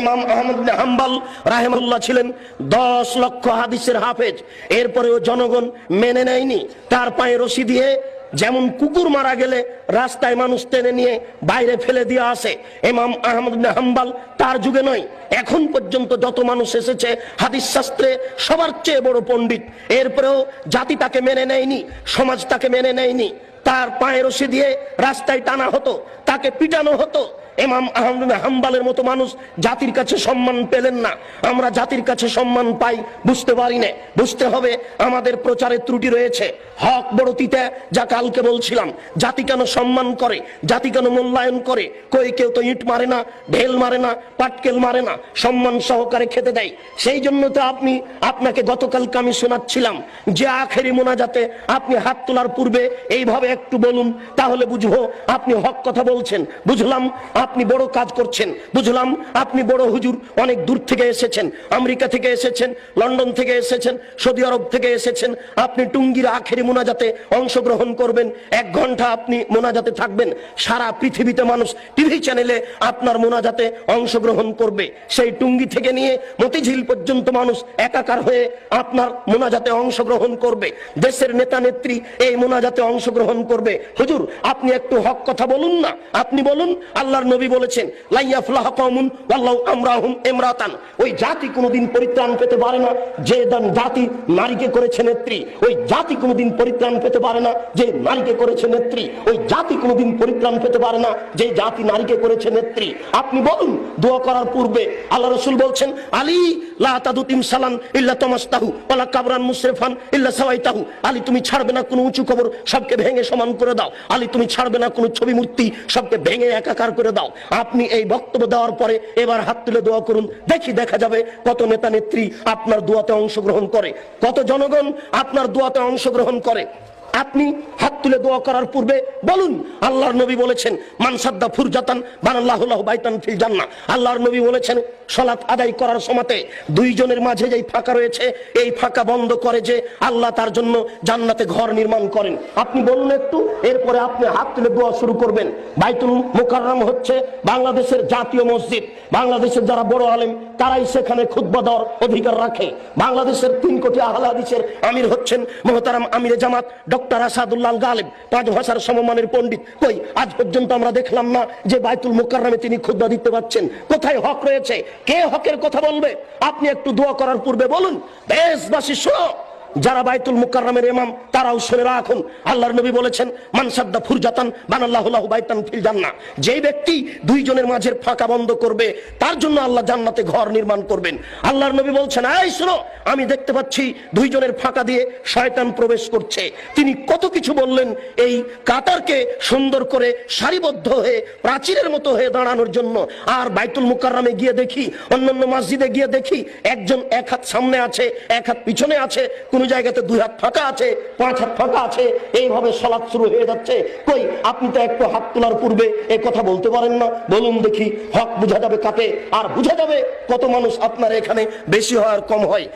ইমাম আহমদ বিন হাম্বল রাহিমাহুল্লাহ ছিলেন 10 লক্ষ হাদিসের হাফেজ, এরপরেও জনগণ মেনে নেয়নি। তার পায়ে রশি দিয়ে যেমন কুকুর মারা গেলে রাস্তায় মানুষ টেনে নিয়ে বাইরে ফেলে দিয়ে আসে, ইমাম আহমদ বিন হাম্বল তার যুগে নয়, এখন পর্যন্ত যত মানুষ এসেছে হাদিস শাস্ত্রে সবার চেয়ে বড় পণ্ডিত, এরপরেও জাতি তাকে মেনে নেয়নি, সমাজ তাকে মেনে নেয়নি। তার পায়ে রশি দিয়ে রাস্তায় টানা হতো, তাকে পিটানো হতো। ইমাম আহমদ বিন হাম্বলের মতো মানুষ জাতির কাছে সম্মান পেলেন না। আমরা জাতির কাছে সম্মান পাই বুঝতে পারি না। বুঝতে হবে আমাদের প্রচারের ত্রুটি রয়েছে। হক বড় তিতা, যা কালকে বলছিলাম। জাতি কেন সম্মান করে, জাতি কেন মূল্যায়ন করে? কেউ তো ইট মারে না, ঢেল মারে না, পাটকেল মারে না, সম্মান সহকারে খেতে দেয়। সেই জন্য তো আপনাকে গতকালকে আমি শোনাচ্ছিলাম যে আখেরি মোনাজাতে আপনি হাত তোলার পূর্বে এইভাবে একটু বলুন, তাহলে বুঝবো আপনি হক কথা বলছেন। বুঝলাম আপনি বড় কাজ করছেন, বুঝলাম আপনি বড় হুজুর, অনেক দূর থেকে এসেছেন, আমেরিকা থেকে এসেছেন, লন্ডন থেকে এসেছেন, সৌদি আরব থেকে এসেছেন। আপনি টুঙ্গির আখেরি মোনাজাতে অংশগ্রহণ করবেন, 1 ঘন্টা আপনি মোনাজাতে থাকবেন। সারা পৃথিবীতে মানুষ টিভি চ্যানেলে আপনার মোনাজাতে অংশগ্রহণ করবে। সেই টুঙ্গি থেকে নিয়ে মতিঝিল পর্যন্ত মানুষ একাকার হয়ে আপনার মোনাজাতে অংশগ্রহণ করবে। দেশের নেতা নেত্রী এই মোনাজাতে অংশগ্রহণ করবে। হুজুর আপনি একটু হক কথা বলুন না, আপনি বলুন। আল্লাহর নবী বলেছেন লা ইয়াফলাহু কওমুন ওয়াল্লাহু আমরাহুম ইমরাতান, ওই জাতি কোনোদিন পরিত্রাণ পেতে পারে না যে জাতি নারীকে করেছে নেত্রী। ওই জাতি কোনোদিন পরিত্রাণ পেতে পারে না যে নারীকে করেছে নেত্রী। ওই জাতি কোনোদিন পরিত্রাণ পেতে পারে না যে জাতি নারীকে করেছে নেত্রী। আপনি বলুন। দোয়া করার পূর্বে আল্লাহ রাসূল বলছেন আলী লা তাদু তিমসালান ইল্লা তামাসতাহু ওয়ালা কাবরান মুসরিফান ইল্লা সাওয়াইতাহু, আলী তুমি ছাড়বে না কোনো উঁচু কবর, সবকে ভেঙে সমান করে দাও। আলী তুমি ছাড়বে না কোনো ছবি মূর্তি, সবকে ভেঙে একাকার করে দাও। আপনি এই বক্তব্য দেওয়ার পরে এবার হাত তুলে দোয়া করুন, দেখা যাবে কত নেতা নেত্রী আপনার দোয়াতে অংশগ্রহণ করে, কত জনগণ আপনার দোয়াতে অংশগ্রহণ করে। আপনি হাত তুলে দোয়া করার পূর্বে বলুন আল্লাহর নবী বলেছেন মান সাদ্দা ফুরজাতান বানাল্লাহু লাহু বাইতান ফিল জান্নাহ। আল্লাহর নবী বলেছেন সালাত আদায় করার সময়তে 2 জনের মাঝে যেই ফাঁকা রয়েছে এই ফাঁকা বন্ধ করে যে আল্লাহ তার জন্য জান্নাতে ঘর নির্মাণ করেন। আপনি বলুন একটু, এরপরে আপনি হাত তুলে দোয়া শুরু করবেন। বাইতুল মুকাররম হচ্ছে বাংলাদেশের জাতীয় মসজিদ। বাংলাদেশের যারা বড় আলেম তারাই সেখানে খুতবা দেওয়ার অধিকার রাখে। বাংলাদেশের 3 কোটি আহলে হাদিসের আমির হচ্ছেন মুহতারাম আমিরে জামাত ডক্টর আসাদুল্লাহ গালিব, 5 ভাষার সমমানের পণ্ডিত। কই আজ পর্যন্ত আমরা দেখলাম না যে বাইতুল মুকাররমে তিনি খুতবা দিতে পারছেন। কোথায় হক রয়েছে? কে হকের কথা বলবে? আপনি একটু দোয়া করার পূর্বে বলুন। দেশবাসী শোনো, যারা বাইতুল মুকাররমের ইমাম তারাও শুনে রাখুন। আল্লাহর নবী বলেছেন মান সাদ্দা ফুরজাতান বানাল্লাহু লাহু বাইতান ফিল জান্নাহ, যেই ব্যক্তি 2 জনের মাঝের ফাঁকা বন্ধ করবে তার জন্য আল্লাহ জান্নাতে ঘর নির্মাণ করবেন। আল্লাহর নবী বলছেন এই শোনো, আমি দেখতে পাচ্ছি 2 জনের ফাঁকা দিয়ে শয়তান প্রবেশ করছে। তিনি কত কিছু বললেন এই কাতারকে সুন্দর করে সারিবদ্ধ হয়ে প্রাচীরের মতো হয়ে দাঁড়ানোর জন্য। আর বাইতুল মুকাররমে গিয়ে দেখি, অন্যান্য মসজিদে গিয়ে দেখি একজন 1 হাত সামনে আছে, 1 হাত পিছনে আছে, কোন জায়গাতে 2 হাত ফাঁকা আছে, 5 হাত ফাঁকা আছে, এইভাবে সালাত শুরু হয়ে যাচ্ছে। কই আপনি তো একটু হাত তোলার পূর্বে এই কথা বলতে পারেন না? বলুন দেখি, হক বোঝা যাবে কাকে, আর বোঝা যাবে কত মানুষ আপনার এখানে বেশি হয় আর কম হয়।